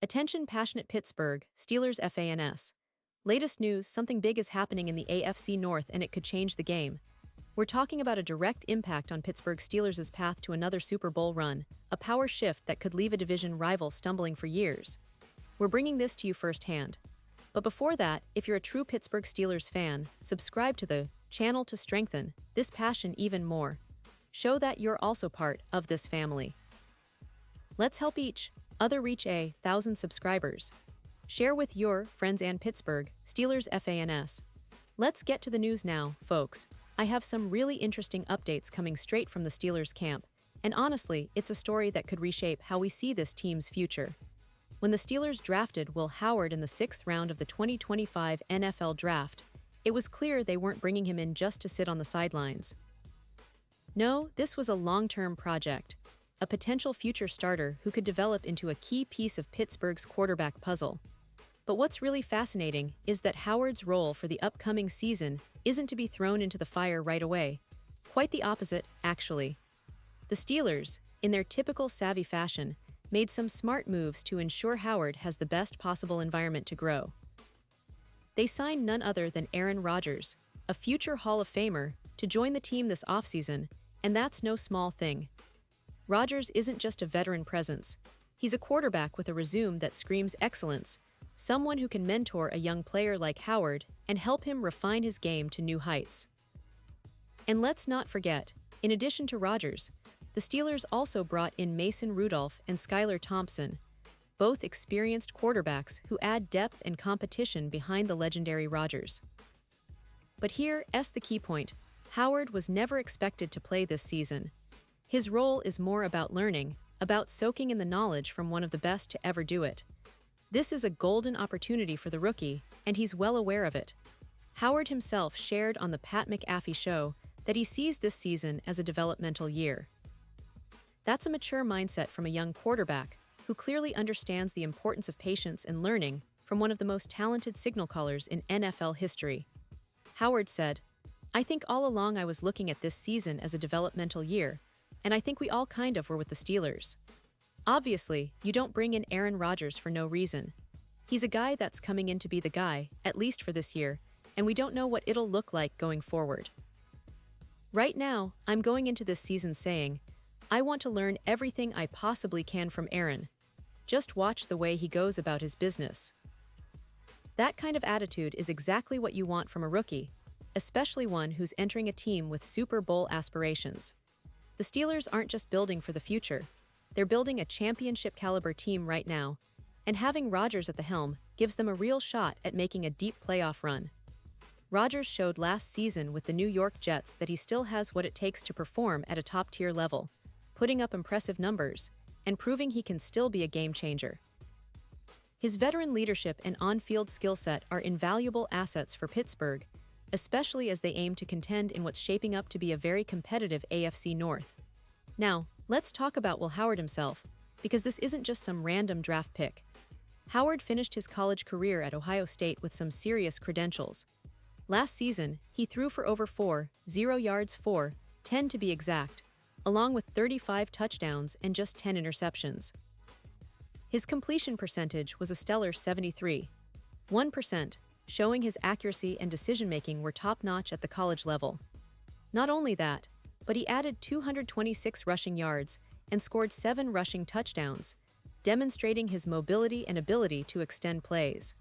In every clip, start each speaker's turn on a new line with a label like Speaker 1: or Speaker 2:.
Speaker 1: Attention passionate Pittsburgh Steelers fans. Latest news, something big is happening in the AFC North and it could change the game. We're talking about a direct impact on Pittsburgh Steelers' path to another Super Bowl run, a power shift that could leave a division rival stumbling for years. We're bringing this to you firsthand. But before that, if you're a true Pittsburgh Steelers fan, subscribe to the channel to strengthen this passion even more. Show that you're also part of this family. Let's help each other reach 1,000 subscribers. Share with your friends and Pittsburgh Steelers fans. Let's get to the news now, folks. I have some really interesting updates coming straight from the Steelers camp, and honestly, it's a story that could reshape how we see this team's future. When the Steelers drafted Will Howard in the 6th round of the 2025 NFL Draft, it was clear they weren't bringing him in just to sit on the sidelines. No, this was a long-term project, a potential future starter who could develop into a key piece of Pittsburgh's quarterback puzzle. But what's really fascinating is that Howard's role for the upcoming season isn't to be thrown into the fire right away. Quite the opposite, actually. The Steelers, in their typical savvy fashion, made some smart moves to ensure Howard has the best possible environment to grow. They signed none other than Aaron Rodgers, a future Hall of Famer, to join the team this offseason, and that's no small thing. Rodgers isn't just a veteran presence. He's a quarterback with a resume that screams excellence, someone who can mentor a young player like Howard and help him refine his game to new heights. And let's not forget, in addition to Rodgers, the Steelers also brought in Mason Rudolph and Skylar Thompson, both experienced quarterbacks who add depth and competition behind the legendary Rodgers. But here's the key point. Howard was never expected to play this season. His role is more about learning, about soaking in the knowledge from one of the best to ever do it. This is a golden opportunity for the rookie, and he's well aware of it. Howard himself shared on the Pat McAfee show that he sees this season as a developmental year. That's a mature mindset from a young quarterback who clearly understands the importance of patience and learning from one of the most talented signal callers in NFL history. Howard said, "I think all along I was looking at this season as a developmental year, and I think we all kind of were with the Steelers. Obviously, you don't bring in Aaron Rodgers for no reason. He's a guy that's coming in to be the guy, at least for this year, and we don't know what it'll look like going forward. Right now, I'm going into this season saying, I want to learn everything I possibly can from Aaron. Just watch the way he goes about his business." That kind of attitude is exactly what you want from a rookie, especially one who's entering a team with Super Bowl aspirations. The Steelers aren't just building for the future. They're building a championship-caliber team right now, and having Rodgers at the helm gives them a real shot at making a deep playoff run. Rodgers showed last season with the New York Jets that he still has what it takes to perform at a top-tier level, putting up impressive numbers, and proving he can still be a game-changer. His veteran leadership and on-field skill set are invaluable assets for Pittsburgh, especially as they aim to contend in what's shaping up to be a very competitive AFC North. Now, let's talk about Will Howard himself, because this isn't just some random draft pick. Howard finished his college career at Ohio State with some serious credentials. Last season, he threw for over 4,000 yards, 10 to be exact, along with 35 touchdowns and just 10 interceptions. His completion percentage was a stellar 73.1%, showing his accuracy and decision-making were top-notch at the college level. Not only that, but he added 226 rushing yards and scored 7 rushing touchdowns, demonstrating his mobility and ability to extend plays.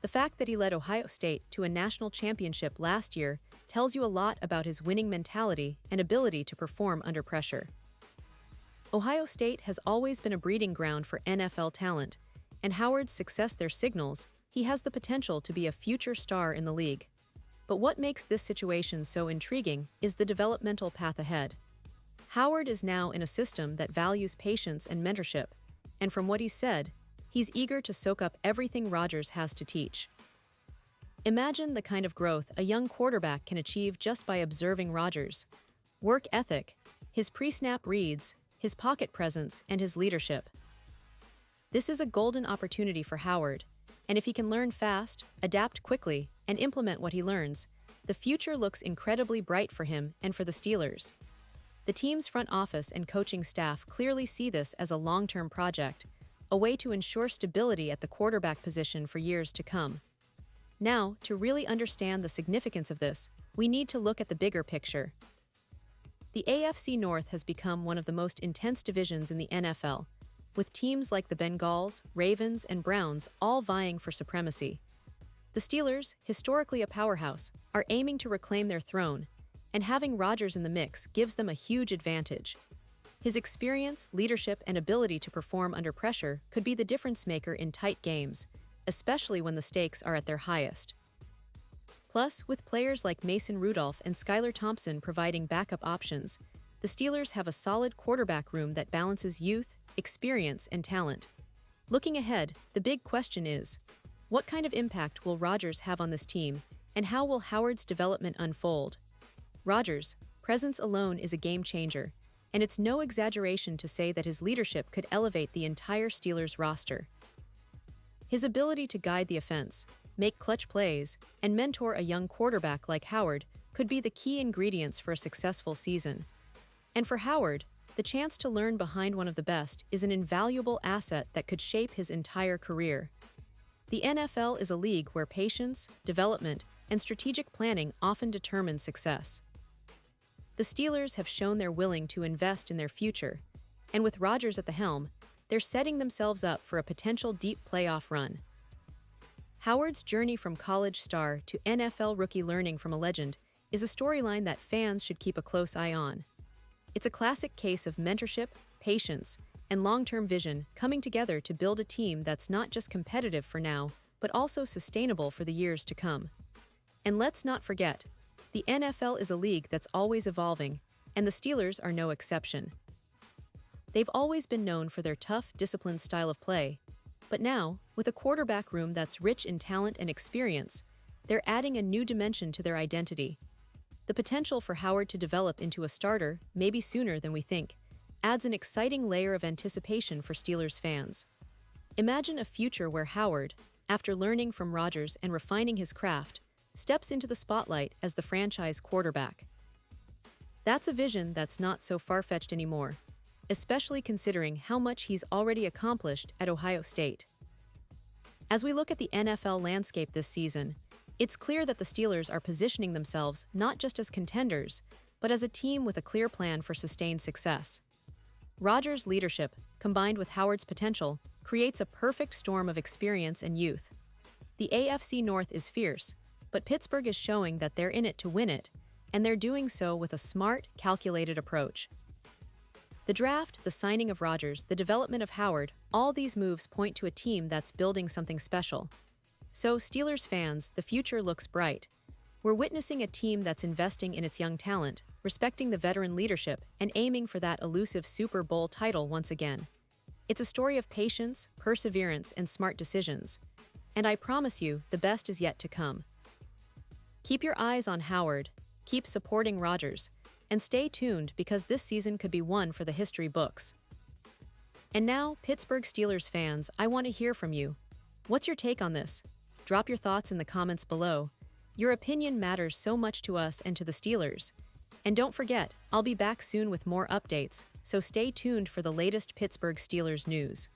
Speaker 1: The fact that he led Ohio State to a national championship last year tells you a lot about his winning mentality and ability to perform under pressure. Ohio State has always been a breeding ground for NFL talent, and Howard's success there signals he has the potential to be a future star in the league. But what makes this situation so intriguing is the developmental path ahead. Howard is now in a system that values patience and mentorship, and from what he said, he's eager to soak up everything Rodgers has to teach. Imagine the kind of growth a young quarterback can achieve just by observing Rodgers' work ethic, his pre-snap reads, his pocket presence, and his leadership. This is a golden opportunity for Howard, and if he can learn fast, adapt quickly, and implement what he learns, the future looks incredibly bright for him and for the Steelers. The team's front office and coaching staff clearly see this as a long-term project, a way to ensure stability at the quarterback position for years to come. Now, to really understand the significance of this, we need to look at the bigger picture. The AFC North has become one of the most intense divisions in the NFL, with teams like the Bengals, Ravens, and Browns all vying for supremacy. The Steelers, historically a powerhouse, are aiming to reclaim their throne, and having Rodgers in the mix gives them a huge advantage. His experience, leadership, and ability to perform under pressure could be the difference maker in tight games, especially when the stakes are at their highest. Plus, with players like Mason Rudolph and Skylar Thompson providing backup options, the Steelers have a solid quarterback room that balances youth, experience, and talent. Looking ahead, the big question is, what kind of impact will Rodgers have on this team, and how will Howard's development unfold? Rodgers' presence alone is a game changer, and it's no exaggeration to say that his leadership could elevate the entire Steelers roster. His ability to guide the offense, make clutch plays, and mentor a young quarterback like Howard could be the key ingredients for a successful season. And for Howard, the chance to learn behind one of the best is an invaluable asset that could shape his entire career. The NFL is a league where patience, development, and strategic planning often determine success. The Steelers have shown they're willing to invest in their future, and with Rodgers at the helm, they're setting themselves up for a potential deep playoff run. Howard's journey from college star to NFL rookie learning from a legend is a storyline that fans should keep a close eye on. It's a classic case of mentorship, patience, and long-term vision coming together to build a team that's not just competitive for now, but also sustainable for the years to come. And let's not forget, the NFL is a league that's always evolving, and the Steelers are no exception. They've always been known for their tough, disciplined style of play, but now, with a quarterback room that's rich in talent and experience, they're adding a new dimension to their identity. The potential for Howard to develop into a starter, maybe sooner than we think, adds an exciting layer of anticipation for Steelers fans. Imagine a future where Howard, after learning from Rodgers and refining his craft, steps into the spotlight as the franchise quarterback. That's a vision that's not so far-fetched anymore, especially considering how much he's already accomplished at Ohio State. As we look at the NFL landscape this season, it's clear that the Steelers are positioning themselves not just as contenders, but as a team with a clear plan for sustained success. Rodgers' leadership, combined with Howard's potential, creates a perfect storm of experience and youth. The AFC North is fierce, but Pittsburgh is showing that they're in it to win it, and they're doing so with a smart, calculated approach. The draft, the signing of Rodgers, the development of Howard, all these moves point to a team that's building something special. So, Steelers fans, the future looks bright. We're witnessing a team that's investing in its young talent, respecting the veteran leadership, and aiming for that elusive Super Bowl title once again. It's a story of patience, perseverance, and smart decisions. And I promise you, the best is yet to come. Keep your eyes on Howard, keep supporting Rodgers, and stay tuned because this season could be one for the history books. And now, Pittsburgh Steelers fans, I want to hear from you. What's your take on this? Drop your thoughts in the comments below. Your opinion matters so much to us and to the Steelers. And don't forget, I'll be back soon with more updates, so stay tuned for the latest Pittsburgh Steelers news.